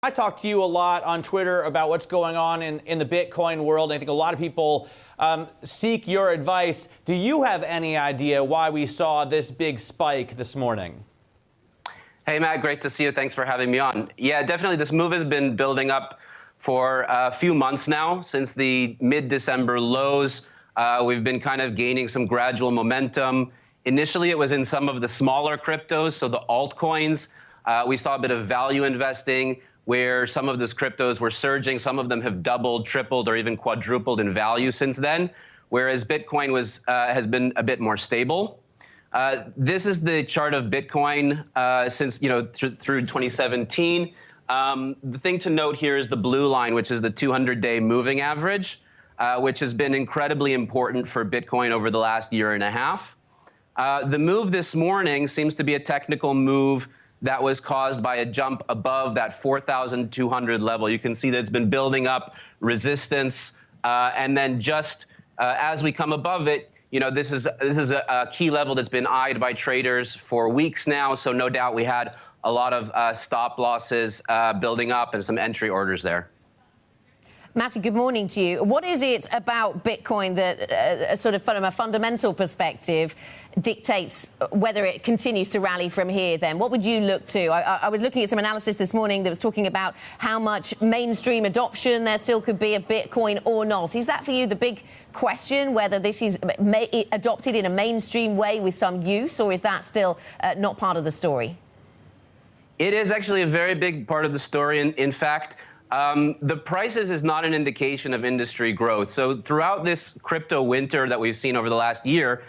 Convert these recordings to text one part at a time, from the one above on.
I talk to you a lot on Twitter about what's going on in the Bitcoin world. I think a lot of people seek your advice. Do you have any idea why we saw this big spike this morning? Hey, Matt, great to see you. Thanks for having me on. Yeah, definitely. This move has been building up for a few months now. Since the mid-December lows, we've been kind of gaining some gradual momentum. Initially, it was in some of the smaller cryptos, so the altcoins. We saw a bit of value investing where some of those cryptos were surging. Some of them have doubled, tripled, or even quadrupled in value since then, whereas Bitcoin has been a bit more stable. This is the chart of Bitcoin since through 2017. The thing to note here is the blue line, which is the 200-day moving average, which has been incredibly important for Bitcoin over the last year and a half. The move this morning seems to be a technical move that was caused by a jump above that 4,200 level. You can see that it's been building up resistance, and then just as we come above it, this is a key level that's been eyed by traders for weeks now. So no doubt we had a lot of stop losses building up and some entry orders there. Matty, good morning to you. What is it about Bitcoin that, sort of from a fundamental perspective, dictates whether it continues to rally from here then? What would you look to? I was looking at some analysis this morning that was talking about how much mainstream adoption there still could be of Bitcoin or not. Is that for you the big question, whether this is adopted in a mainstream way with some use, or is that still not part of the story? It is actually a very big part of the story. In fact, the prices is not an indication of industry growth. So throughout this crypto winter that we've seen over the last year,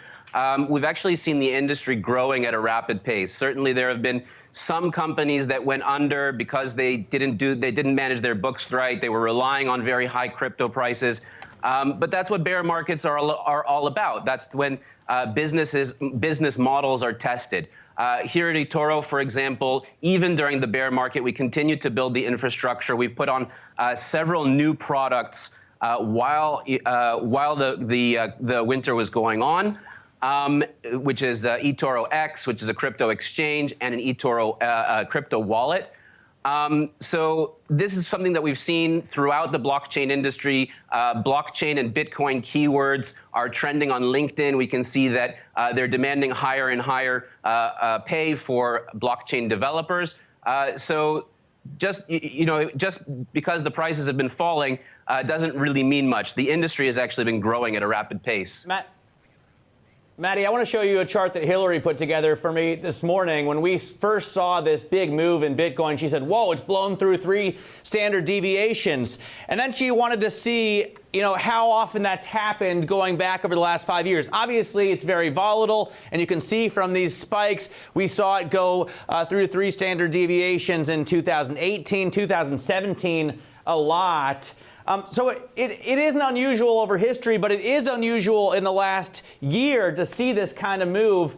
we've actually seen the industry growing at a rapid pace. Certainly there have been some companies that went under because they didn't manage their books right. They were relying on very high crypto prices. But that's what bear markets are all about. That's when business models are tested. Here at eToro, for example, even during the bear market, we continued to build the infrastructure. We put on several new products while the winter was going on, which is the eToro X, which is a crypto exchange, and an eToro crypto wallet. So this is something that we've seen throughout the blockchain industry. Blockchain and Bitcoin keywords are trending on LinkedIn. We can see that they're demanding higher and higher pay for blockchain developers. So just because the prices have been falling doesn't really mean much. The industry has actually been growing at a rapid pace. Matty, I want to show you a chart that Hillary put together for me this morning. When we first saw this big move in Bitcoin, she said, whoa, it's blown through 3 standard deviations. And then she wanted to see, how often that's happened going back over the last 5 years. Obviously, it's very volatile, and you can see from these spikes, we saw it go through 3 standard deviations in 2018, 2017, a lot. So it isn't unusual over history, but it is unusual in the last year to see this kind of move.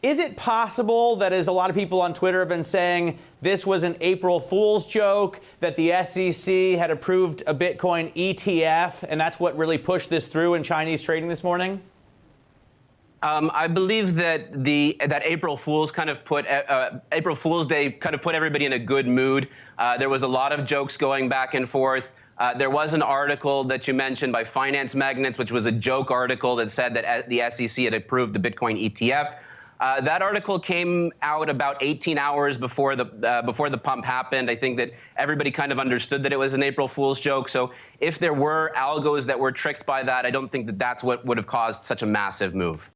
Is it possible that, as a lot of people on Twitter have been saying, this was an April Fool's joke, that the SEC had approved a Bitcoin ETF, and that's what really pushed this through in Chinese trading this morning? I believe that that April Fool's kind of put April Fool's Day kind of put everybody in a good mood. There was a lot of jokes going back and forth. There was an article that you mentioned by Finance Magnets, which was a joke article that said that the SEC had approved the Bitcoin ETF. That article came out about 18 hours before the pump happened. I think that everybody kind of understood that it was an April Fool's joke. So if there were algos that were tricked by that, I don't think that that's what would have caused such a massive move.